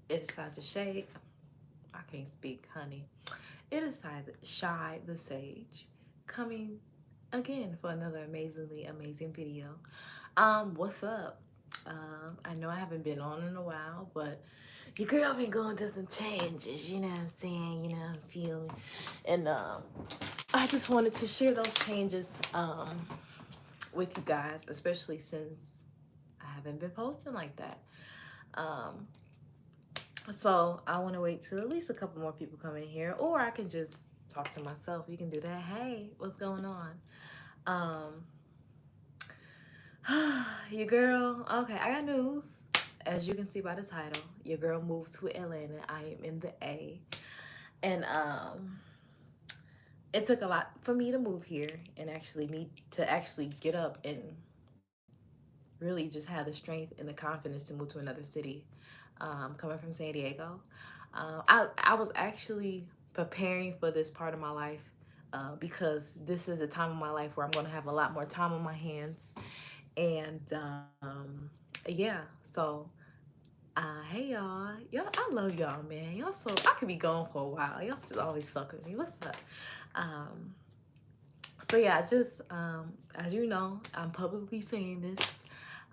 It decided to shade. I can't speak, honey. It decided Shy the Sage coming again for another amazingly amazing video. What's up? I know I haven't been on in a while, but your girl been going through some changes, you know what I'm saying? You know, feel me? And I just wanted to share those changes with you guys, especially since I haven't been posting like that. Um, So I want to wait till at least a couple more people come in here, or I can just talk to myself. You can do that. Hey, what's going on? Um, your girl. Okay, I got news. As you can see by the title, your girl moved to Atlanta. I am in the A, and it took a lot for me to move here and actually me to actually get up and really just have the strength and the confidence to move to another city. Coming from San Diego, I was actually preparing for this part of my life because this is a time of my life where I'm going to have a lot more time on my hands. And yeah, so hey I love y'all, man. Y'all so I could be gone for a while. Y'all just always fuck with me. What's up? Um, so yeah, just as you know, I'm publicly saying this.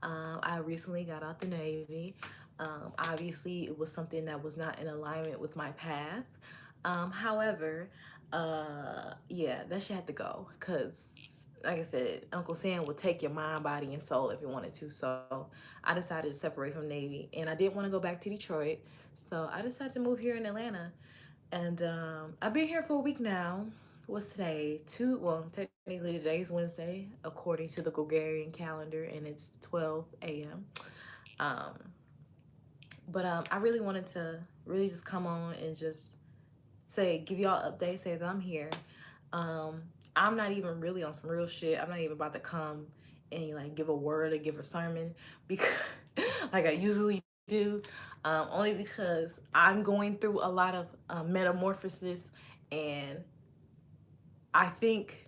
I recently got out the Navy. Obviously, it was something that was not in alignment with my path. However, yeah, that shit had to go because, like I said, Uncle Sam would take your mind, body, and soul if you wanted to. So I decided to separate from Navy, and I didn't want to go back to Detroit. So I decided to move here in Atlanta, and I've been here for a week now. What's today? Well, technically today's Wednesday, according to the Gregorian calendar, and it's 12 a.m. Um, but I really wanted to really just come on and just say, give y'all updates, say that I'm here. Um, I'm not even really on some real shit. I'm not even about to come and like give a word or give a sermon because like I usually do. Only because I'm going through a lot of metamorphosis, and I think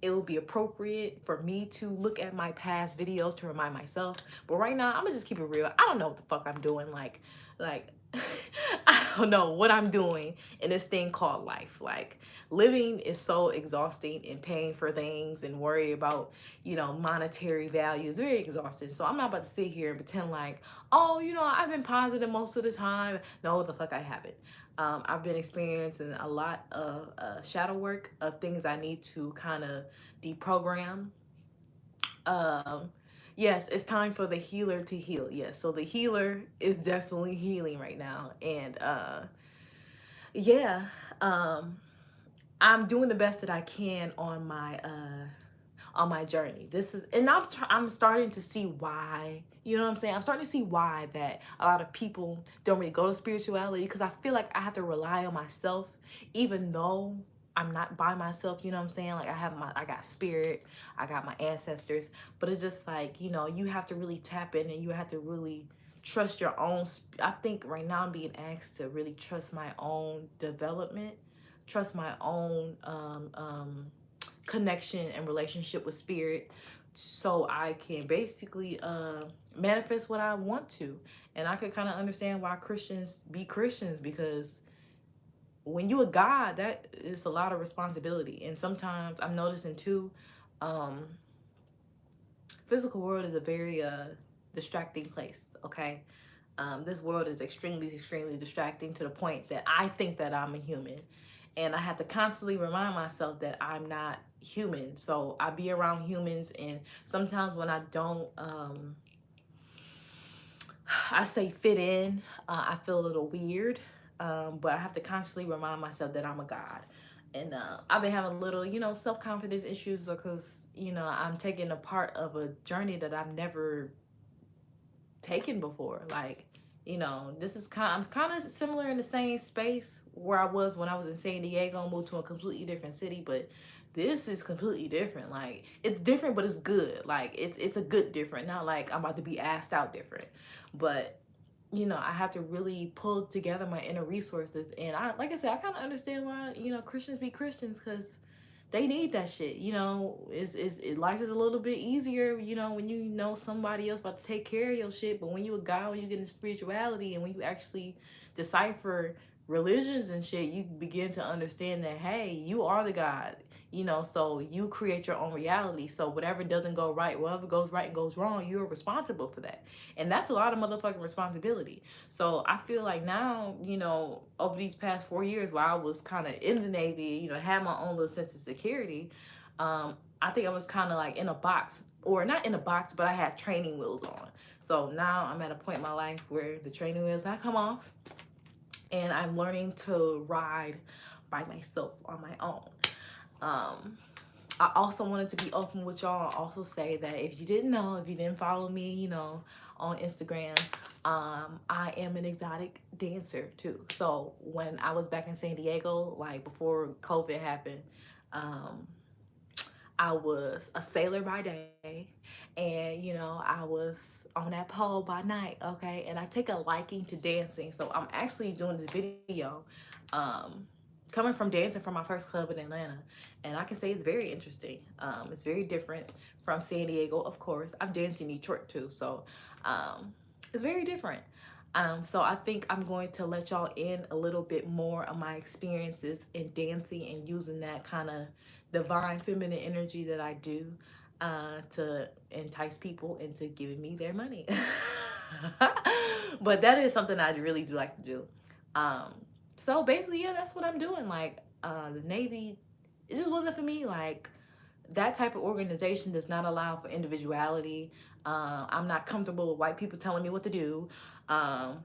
it will be appropriate for me to look at my past videos to remind myself. But right now, I'm gonna just keep it real. I don't know what the fuck I'm doing. Like I don't know what I'm doing in this thing called life. Like living is so exhausting and paying for things and worry about, monetary value is very exhausting. So I'm not about to sit here and pretend like, oh, I've been positive most of the time. No, the fuck I haven't. I've been experiencing a lot of shadow work of things I need to kind of deprogram. Um, yes, it's time for the healer to heal. Yes, so the healer is definitely healing right now, and yeah, um, I'm doing the best that I can on my journey. This is, and I'm starting to see why. You know what I'm saying? I'm starting to see why that a lot of people don't really go to spirituality because I feel like I have to rely on myself, even though I'm not by myself. You know what I'm saying? Like I got spirit, I got my ancestors, but it's just like you have to really tap in and you have to really trust your own. I think right now I'm being asked to really trust my own development, trust my own connection and relationship with spirit so I can basically manifest what I want to. And I could kind of understand why Christians be Christians because when you a God, that is a lot of responsibility. And sometimes I'm noticing too, um, physical world is a very distracting place, okay? This world is extremely, extremely distracting to the point that I think that I'm a human. And I have to constantly remind myself that I'm not human. So I be around humans, and sometimes when I don't, I say fit in, I feel a little weird. But I have to constantly remind myself that I'm a God. And I've been having little, self confidence issues because, I'm taking a part of a journey that I've never taken before. Like, this is I'm kind of similar in the same space where I was when I was in San Diego, moved to a completely different city, but this is completely different. Like, it's different, but it's good. Like, it's a good different, not like I'm about to be asked out different. But I have to really pull together my inner resources. And like I said, I kind of understand why, Christians be Christians because they need that shit. You know, life is a little bit easier, you know, when you know somebody else about to take care of your shit. But when you a guy, when you get into spirituality, and when you actually decipher religions and shit, you begin to understand that, hey, you are the God, you know, so you create your own reality. So whatever doesn't go right, whatever goes right and goes wrong, you're responsible for that. And that's a lot of motherfucking responsibility. So I feel like now, you know, over these past 4 years while I was kind of in the Navy, you know, had my own little sense of security, I think I was kind of like in a box, or not in a box, but I had training wheels on. So now I'm at a point in my life where the training wheels I come off, and I'm learning to ride by myself on my own. Um, I also wanted to be open with y'all. Also say that if you didn't know, if you didn't follow me, you know, on Instagram, I am an exotic dancer too. So when I was back in San Diego, like before COVID happened, um, I was a sailor by day, and you know, I was on that pole by night, okay? And I take a liking to dancing. So I'm actually doing this video um coming from dancing from my first club in Atlanta, and I can say it's very interesting. It's very different from San Diego, of course. I've danced in Detroit too, so it's very different. So I think I'm going to let y'all in a little bit more of my experiences in dancing and using that kind of divine feminine energy that I do to entice people into giving me their money. But that is something I really do like to do. Um, so basically, yeah, that's what I'm doing. Like the Navy, it just wasn't for me. Like that type of organization does not allow for individuality. I'm not comfortable with white people telling me what to do. Um,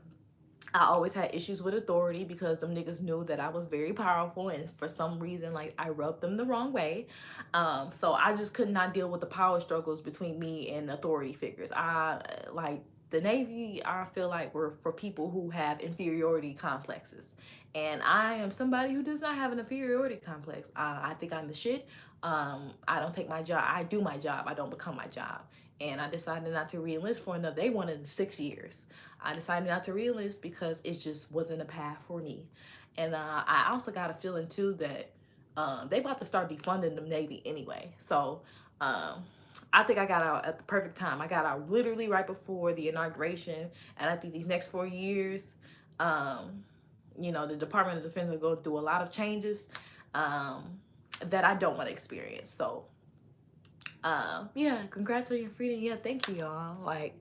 I always had issues with authority because them niggas knew that I was very powerful, and for some reason, like I rubbed them the wrong way. So I just could not deal with the power struggles between me and authority figures. I like the Navy. I feel like we're for people who have inferiority complexes, and I am somebody who does not have an inferiority complex. I think I'm the shit. I don't take my job. I do my job. I don't become my job. And I decided not to re-enlist for another. They wanted 6 years. I decided not to re-enlist because it just wasn't a path for me. And I also got a feeling too that they about to start defunding the Navy anyway. So I think I got out at the perfect time. I got out literally right before the inauguration, and I think these next 4 years, um, you know, the Department of Defense will go through a lot of changes um, that I don't want to experience. So yeah, congrats on your freedom. Yeah, thank you, y'all. Like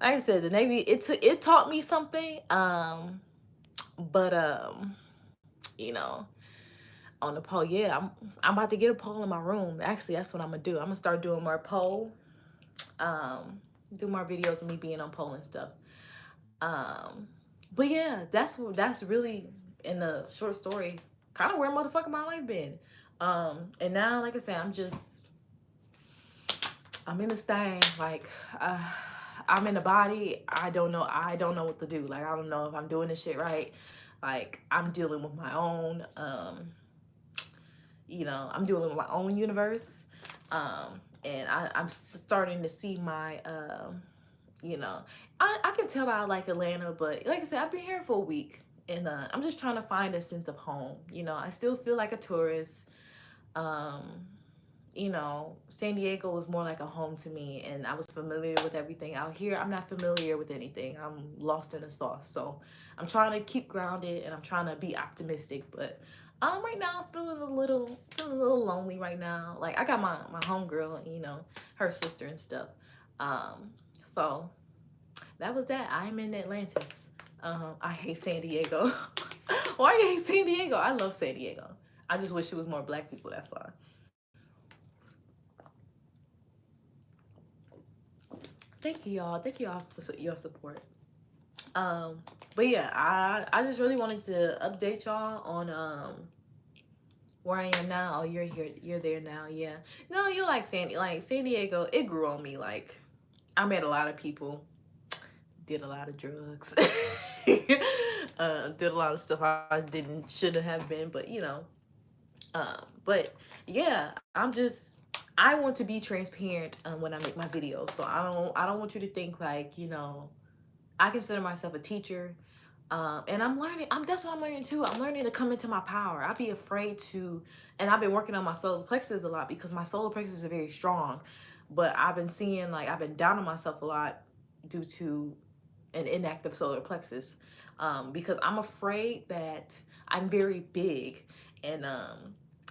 I said, the Navy, it taught me something. But you know, on the pole, yeah, I'm about to get a pole in my room. Actually, that's what I'm gonna do. I'm gonna start doing more pole, um, do more videos of me being on pole and stuff. Um, but yeah, that's really in the short story, kind of where motherfucking my life been. And now, like I said, I'm in this thing, like I'm in the body. I don't know what to do. Like I don't know if I'm doing this shit right. Like I'm dealing with my own you know, I'm dealing with my own universe. And I'm starting to see my you know, I can tell I like Atlanta, but like I said, I've been here for a week, and I'm just trying to find a sense of home. You know, I still feel like a tourist. Um, you know, San Diego was more like a home to me, and I was familiar with everything. Out here, I'm not familiar with anything. I'm lost in the sauce. So I'm trying to keep grounded, and I'm trying to be optimistic. But right now, I'm feeling a little lonely right now. Like I got my homegirl, you know, her sister and stuff. So that was that. I'm in Atlantis. I hate San Diego. Why you hate San Diego? I love San Diego. I just wish it was more black people. That's why. Thank you, y'all. Thank you all for your support. Um, but yeah, I just really wanted to update y'all on where I am now. Oh, you're here. You're there now. Yeah. No, you're like San Diego. It grew on me. Like I met a lot of people, did a lot of drugs, did a lot of stuff I didn't shouldn't have been. But you know, but yeah, I want to be transparent when I make my videos. So I don't want you to think like, you know, I consider myself a teacher. And I'm learning. That's what I'm learning too. I'm learning to come into my power. I be afraid to, and I've been working on my solar plexus a lot because my solar plexus is very strong. But I've been seeing like I've been down on myself a lot due to an inactive solar plexus, because I'm afraid that I'm very big, and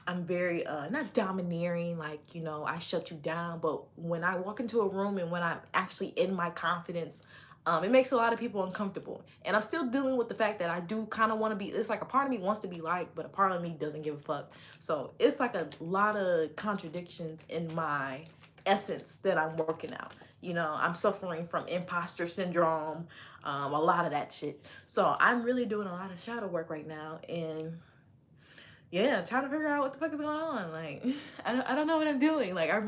I'm very not domineering, like, I shut you down. But when I walk into a room and when I'm actually in my confidence, it makes a lot of people uncomfortable. And I'm still dealing with the fact that I do kind of want to be, it's like a part of me wants to be liked, but a part of me doesn't give a fuck. So it's like a lot of contradictions in my essence that I'm working out. I'm suffering from imposter syndrome, a lot of that shit. So I'm really doing a lot of shadow work right now, and yeah, trying to figure out what the fuck is going on. Like, I don't know what I'm doing. Like, I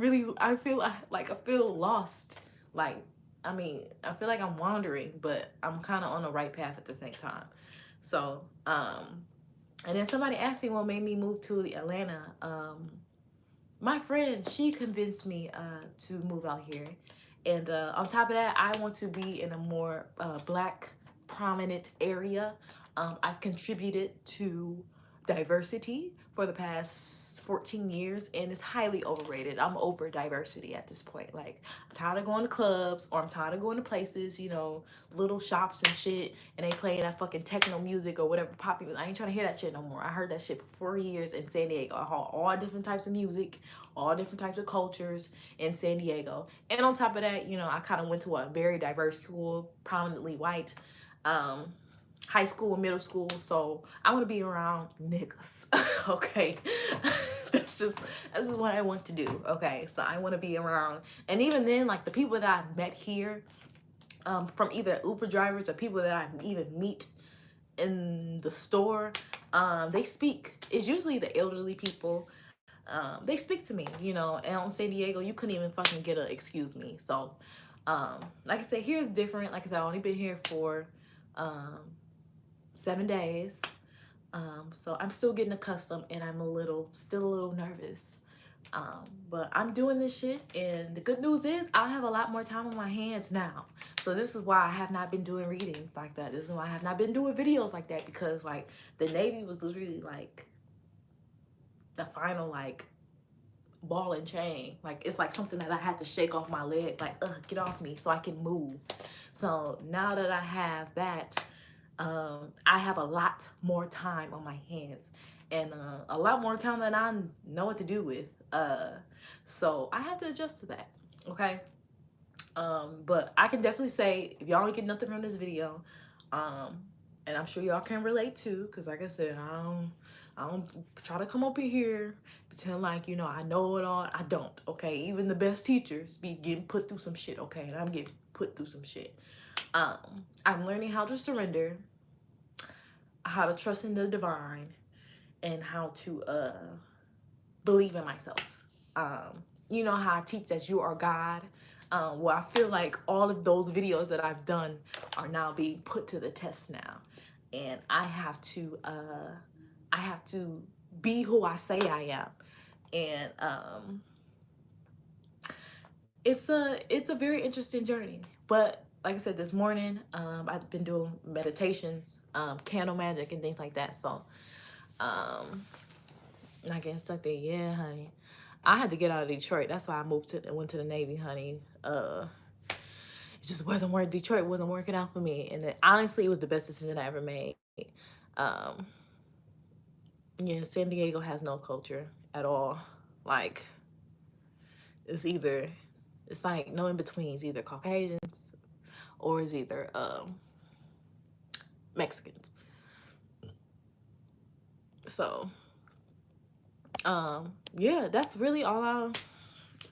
feel like I feel lost. Like, I mean, I feel like I'm wandering, but I'm kind of on the right path at the same time. So, and then somebody asked me what made me move to Atlanta. My friend, she convinced me to move out here. And on top of that, I want to be in a more black prominent area. I've contributed to diversity for the past 14 years, and it's highly overrated. I'm over diversity at this point. Like, I'm tired of going to clubs, or I'm tired of going to places, little shops and shit, and they playing that fucking techno music or whatever pop music. I ain't trying to hear that shit no more. I heard that shit for 4 years in San Diego. I heard all different types of music, all different types of cultures in San Diego. And on top of that, I kind of went to a very diverse school, prominently white. Um, High school and middle school, so I want to be around niggas. Okay. That's just what I want to do. Okay, so I want to be around, and even then, like, the people that I've met here, from either Uber drivers or people that I even meet in the store, they speak. It's usually the elderly people. They speak to me, and on San Diego, you couldn't even fucking get a excuse me. So, like I said, here's different. Like I said, I've only been here for um 7 days. So I'm still getting accustomed, and I'm still a little nervous. But I'm doing this shit, and the good news is I have a lot more time on my hands now. So this is why I have not been doing readings like that. This is why I have not been doing videos like that, because like the Navy was literally like the final like ball and chain. Like, it's like something that I had to shake off my leg, like, get off me so I can move. So now that I have that, I have a lot more time on my hands, and a lot more time than I know what to do with. So I have to adjust to that. Okay. But I can definitely say, if y'all ain't get nothing from this video, um, and I'm sure y'all can relate too, because like I said, I don't try to come up in here pretend like I know it all. I don't. Okay, even the best teachers be getting put through some shit. Okay, and I'm getting put through some shit. I'm learning how to surrender, how to trust in the divine, and how to believe in myself. You know how I teach that you are God. Well, I feel like all of those videos that I've done are now being put to the test now, and I have to be who I say I am, and it's a very interesting journey. But like I said, this morning, I've been doing meditations, candle magic, and things like that. So, not getting stuck there. Yeah, honey. I had to get out of Detroit. That's why I went to the Navy, honey. It just wasn't working. Detroit wasn't working out for me, and honestly, it was the best decision I ever made. Um, yeah, San Diego has no culture at all. Like, it's either, it's like no in between. It's either Caucasians or it's either Mexicans. So, yeah, that's really all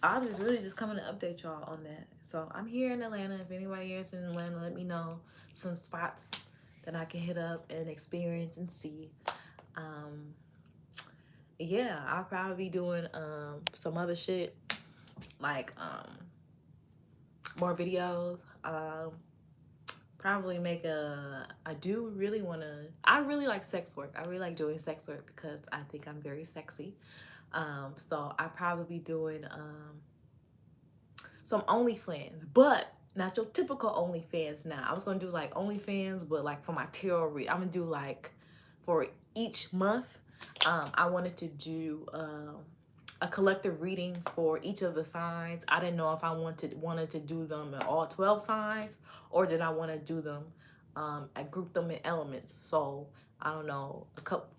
I'm just really just coming to update y'all on that. So I'm here in Atlanta. If anybody is in Atlanta, let me know some spots that I can hit up and experience and see. Um, yeah, I'll probably be doing some other shit, like more videos. Probably make I do really want to, I really like sex work. I really like doing sex work because I think I'm very sexy. So I probably be doing some OnlyFans, but not your typical OnlyFans now. I was gonna do like OnlyFans, but like for my tarot read, I'm gonna do like for each month. I wanted to do a collective reading for each of the signs. I didn't know if I wanted to do them in all 12 signs, or did I want to do them, I group them in elements. So I don't know,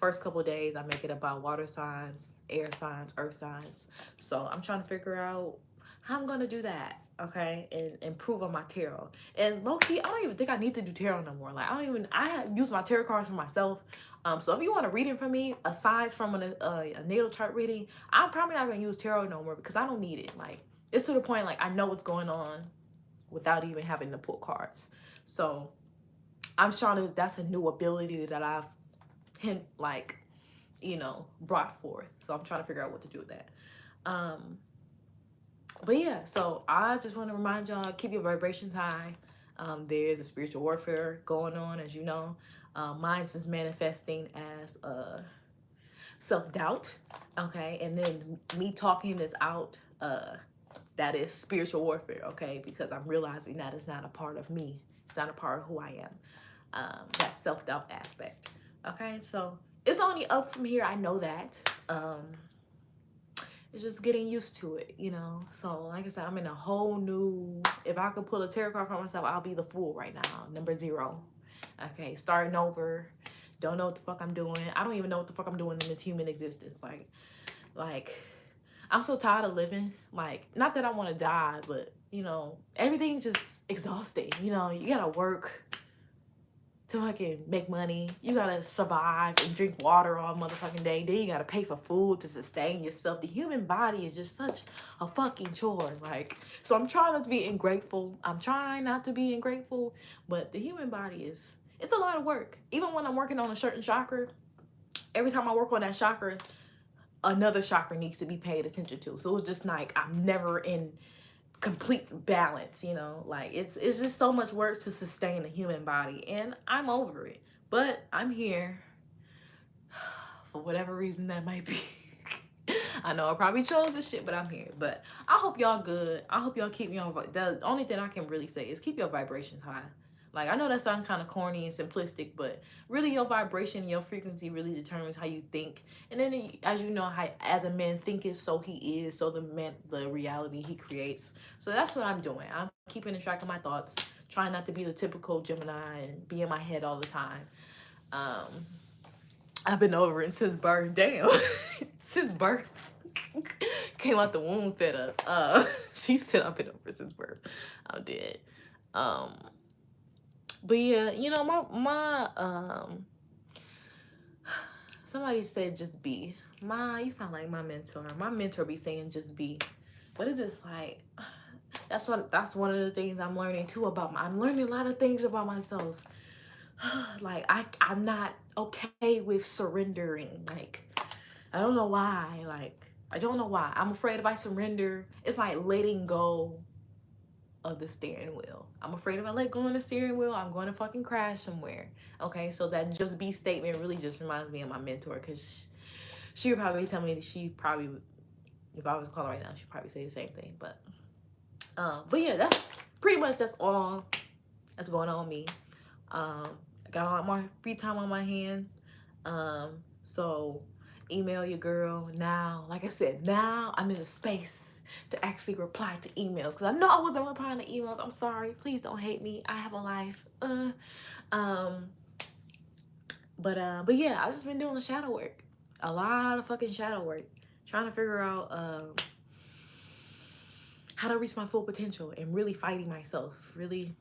first couple of days I make it about water signs, air signs, earth signs. So I'm trying to figure out how I'm gonna do that, okay, and improve on my tarot. And low-key, I don't even think I need to do tarot no more. Like, I use my tarot cards for myself. So if you want a reading from me, aside from a natal chart reading, I'm probably not gonna use tarot no more because I don't need it. Like, it's to the point, like, I know what's going on without even having to pull cards. So I'm trying to, that's a new ability that I've like, brought forth. So I'm trying to figure out what to do with that. But yeah, so I just want to remind y'all, keep your vibrations high. There's a spiritual warfare going on, as you know. Mine's is manifesting as self-doubt, okay? And then me talking this out, that is spiritual warfare, okay? Because I'm realizing that it's not a part of me. It's not a part of who I am. That self-doubt aspect, okay? So it's only up from here. I know that. It's just getting used to it, So like I said, I'm in a whole new, if I could pull a tarot card for myself, I'll be the fool right now, number 0. Okay, starting over. Don't know what the fuck I'm doing. I don't even know what the fuck I'm doing in this human existence. Like I'm so tired of living. Like, not that I want to die, but everything's just exhausting. You gotta work to fucking make money. You gotta survive and drink water all motherfucking day. Then you gotta pay for food to sustain yourself. The human body is just such a fucking chore. Like, so I'm trying not to be ungrateful. I'm trying not to be ungrateful, but the human body it's a lot of work. Even when I'm working on a certain chakra, every time I work on that chakra, another chakra needs to be paid attention to. So it's just like I'm never in complete balance, like it's just so much work to sustain the human body, and I'm over it, but I'm here for whatever reason that might be. I know I probably chose this shit, but I'm here. But I hope y'all good. I hope y'all keep me on. The only thing I can really say is keep your vibrations high. Like, I know that sounds kind of corny and simplistic, but really your vibration, your frequency really determines how you think. And then, as you know, how as a man thinketh, so he is. So the reality he creates. So that's what I'm doing. I'm keeping track of my thoughts, trying not to be the typical Gemini and be in my head all the time. I've been over it since birth. Damn, since birth. Came out the womb fed up. She said I've been over since birth. I'm dead. But yeah, my somebody said just be. You sound like my mentor. My mentor be saying just be. But it's just like, that's one of the things I'm learning too I'm learning a lot of things about myself. Like, I'm not okay with surrendering. Like, I don't know why. I'm afraid if I surrender, it's like letting go of the steering wheel. I'm afraid if I let go of the steering wheel, I'm going to fucking crash somewhere. Okay, so that just be statement really just reminds me of my mentor, because she would probably tell me that if I was calling right now, she'd probably say the same thing. But yeah, that's all that's going on with me. I got a lot more free time on my hands. So email your girl now. Like I said, now I'm in a space to actually reply to emails, because I know I wasn't replying to emails. I'm sorry. Please don't hate me. I have a life. But yeah, I've just been doing the shadow work. A lot of fucking shadow work. Trying to figure out how to reach my full potential and really fighting myself. Really,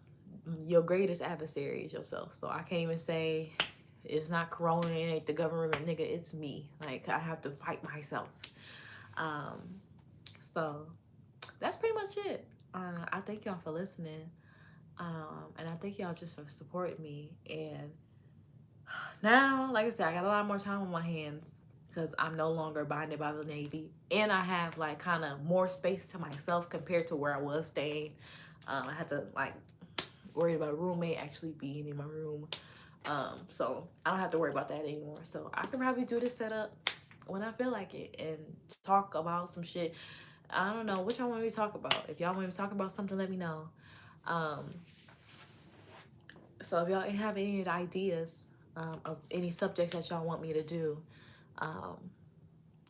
your greatest adversary is yourself. So I can't even say it's not Corona, it ain't the government, nigga. It's me. Like, I have to fight myself. So that's pretty much it. I thank y'all for listening. And I thank y'all just for supporting me. And now, like I said, I got a lot more time on my hands because I'm no longer binded by the Navy. And I have like kind of more space to myself compared to where I was staying. I had to like worry about a roommate actually being in my room. So I don't have to worry about that anymore. So I can probably do this setup when I feel like it and talk about some shit. I don't know what y'all want me to talk about. If y'all want me to talk about something, let me know. Um, so if y'all have any ideas of any subjects that y'all want me to do, um,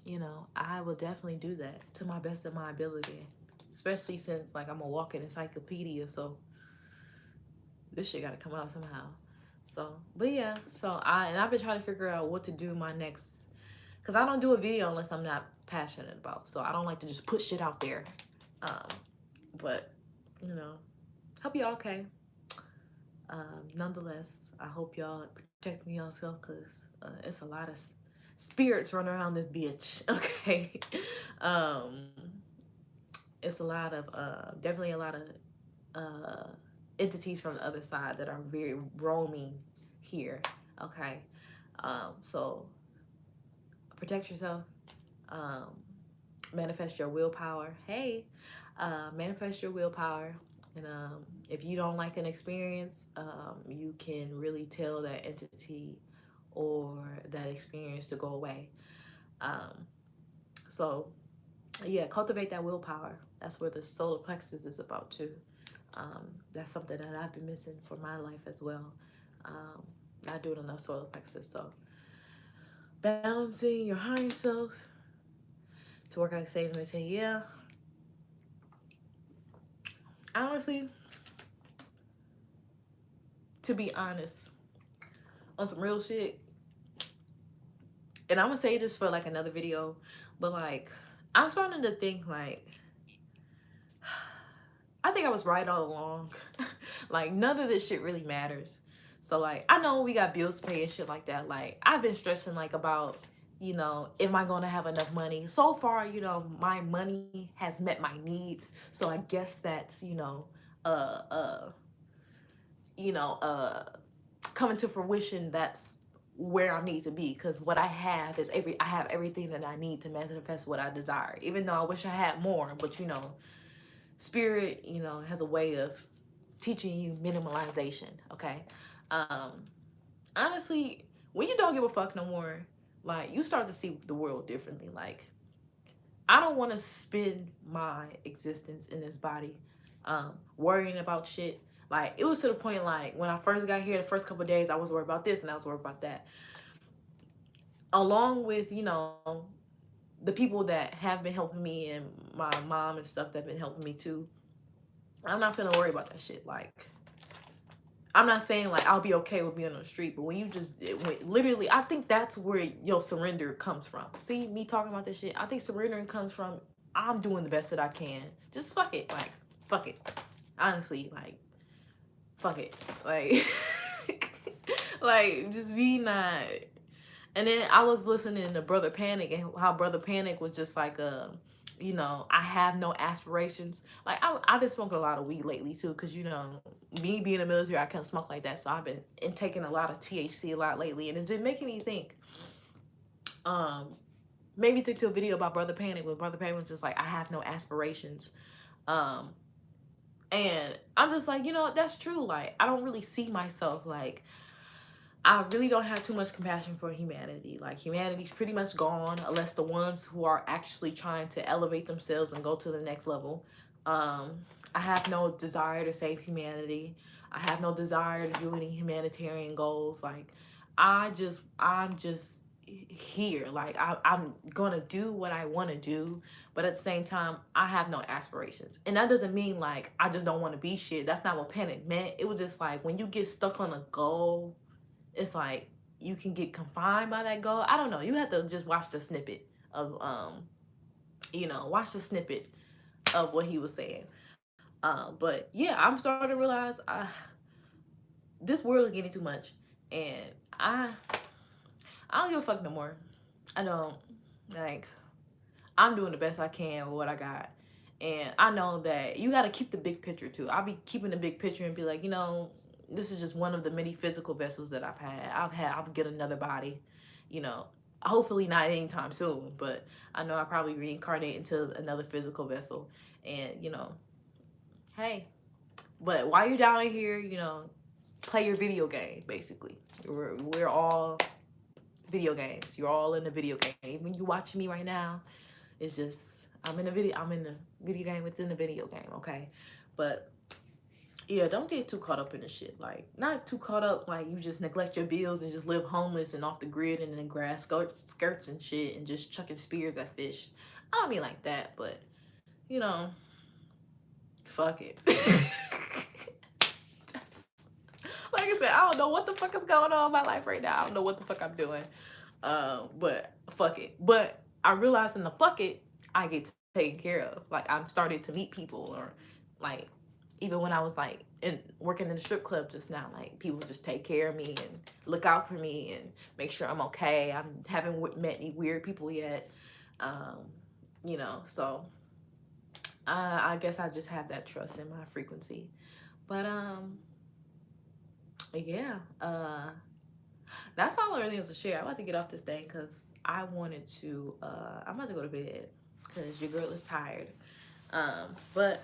you know, I will definitely do that to my best of my ability. Especially since like I'm a walking encyclopedia, so this shit gotta come out somehow. So, but yeah, so I've been trying to figure out what to do my next, because I don't do a video unless I'm not passionate about. So I don't like to just put shit out there. Um, but you know, hope y'all okay. Nonetheless, I hope y'all protecting yourself, because it's a lot of spirits running around this bitch. Okay. um, it's a lot of definitely a lot of uh, entities from the other side that are very roaming here. Okay. So protect yourself. Um, manifest your willpower. Hey, manifest your willpower. And if you don't like an experience, you can really tell that entity or that experience to go away. Um, so, yeah, cultivate that willpower. That's where the solar plexus is about too. That's something that I've been missing for my life as well. Not doing enough solar plexus. So, balancing your higher self to work like saving and say, yeah, honestly, to be honest, on some real shit, and I'm gonna say this for like another video, but like, I'm starting to think like, I think I was right all along. Like, none of this shit really matters. So like, I know we got bills to pay and shit like that. Like, I've been stressing like about, you know, am I gonna have enough money? So far, you know, my money has met my needs. So I guess that's, uh uh you know, coming to fruition. That's where I need to be, because what I have is I have everything that I need to manifest what I desire. Even though I wish I had more, but you know, spirit, you know, has a way of teaching you minimalization. Okay. um Honestly, when you don't give a fuck no more, like, you start to see the world differently. Like, I don't want to spend my existence in this body worrying about shit. Like, it was to the point, like, when I first got here, the first couple of days, I was worried about this and I was worried about that, along with, you know, the people that have been helping me and my mom and stuff that have been helping me too. I'm not finna worry about that shit. Like, I'm not saying like I'll be okay with being on the street, but when you just literally, I think that's where your surrender comes from. See me talking about this shit. I think surrendering comes from, I'm doing the best that I can. Just fuck it, like, fuck it. Honestly, like, fuck it, like, like, just be not. And then I was listening to Brother Panic, and how Brother Panic was just like, you know, I have no aspirations. Like, I've been smoking a lot of weed lately too, because, you know, me being in the military, I can't smoke like that. So I've been taking a lot of THC a lot lately, and it's been making me think. Maybe think to a video about Brother Panic, when Brother Panic was just like, I have no aspirations. Um, and I'm just like, you know, that's true. Like, I don't really see myself like, I really don't have too much compassion for humanity. Like, humanity's pretty much gone, unless the ones who are actually trying to elevate themselves and go to the next level. I have no desire to save humanity. I have no desire to do any humanitarian goals. Like, I'm just here. Like, I'm gonna do what I want to do, but at the same time, I have no aspirations. And that doesn't mean like I just don't want to be shit. That's not what panic meant. It was just like, when you get stuck on a goal, it's like you can get confined by that goal. I don't know. You have to just watch the snippet of you know, watch the snippet of what he was saying. But yeah, I'm starting to realize this world is getting too much, and I I don't give a fuck no more. I don't. Like, I'm doing the best I can with what I got. And I know that you got to keep the big picture too. I'll be keeping the big picture and be like, you know, this is just one of the many physical vessels that I'll get another body, you know, hopefully not anytime soon, but I know I'll probably reincarnate into another physical vessel. And, you know, hey, but while you're down here, you know, play your video game, basically. We're all video games. You're all in the video game. Even you watching me right now, it's just, I'm in a video game within the video game, okay? But Yeah, don't get too caught up in the shit. Like, not too caught up like you just neglect your bills and just live homeless and off the grid and in grass skirts and shit and just chucking spears at fish. I don't mean like that, but you know, fuck it. Like I said, I don't know what the fuck is going on in my life right now. I don't know what the fuck I'm doing. But fuck it. But I realized in the fuck it, I get taken care of. Like I'm starting to meet people, or like even when I was like working in the strip club just now, like people just take care of me and look out for me and make sure I'm okay. I haven't met any weird people yet. Um, you know, so I guess I just have that trust in my frequency. But yeah, that's all I really want to share. I'm about to get off this thing because I wanted to. I'm about to go to bed because your girl is tired. But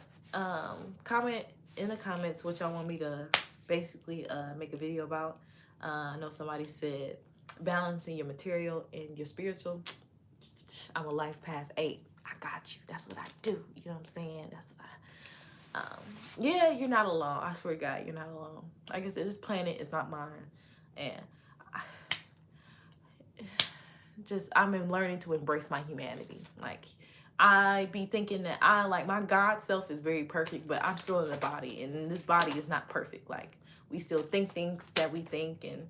comment in the comments what y'all want me to basically make a video about. I know somebody said balancing your material and your spiritual. I'm a life path 8. I got you. That's what I do. You know what I'm saying? That's what yeah, you're not alone. I swear to God, you're not alone. Like I said, this planet is not mine. And I'm learning to embrace my humanity. Like, I be thinking that like my God self is very perfect, but I'm still in a body, and this body is not perfect. Like, we still think things that we think, and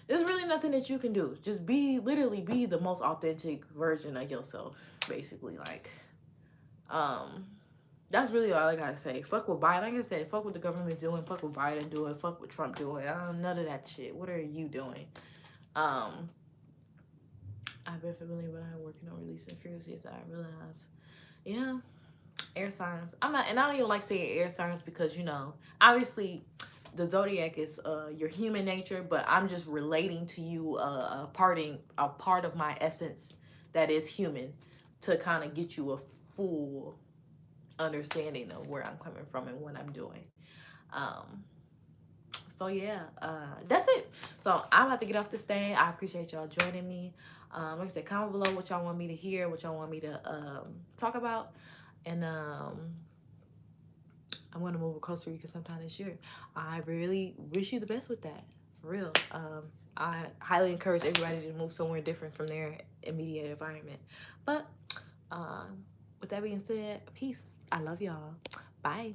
there's really nothing that you can do. Just literally be the most authentic version of yourself, basically. Like, that's really all I gotta say. Fuck what Biden, like I said, fuck what the government doing, fuck what Biden doing, fuck what Trump doing. None of that shit. What are you doing? I've been familiar, but I'm working on releasing frequencies. I realize, yeah, air signs. I don't even like saying air signs because obviously, the zodiac is your human nature, but I'm just relating to you a part of my essence that is human to kind of get you a full understanding of where I'm coming from and what I'm doing. Um, so yeah, that's it. So I'm about to get off this thing. I appreciate y'all joining me. Like I said, comment below what y'all want me to hear, what y'all want me to talk about, and I'm gonna move to Costa Rica sometime this year. I really wish you the best with that, for real. I highly encourage everybody to move somewhere different from their immediate environment. But with that being said, peace. I love y'all. Bye.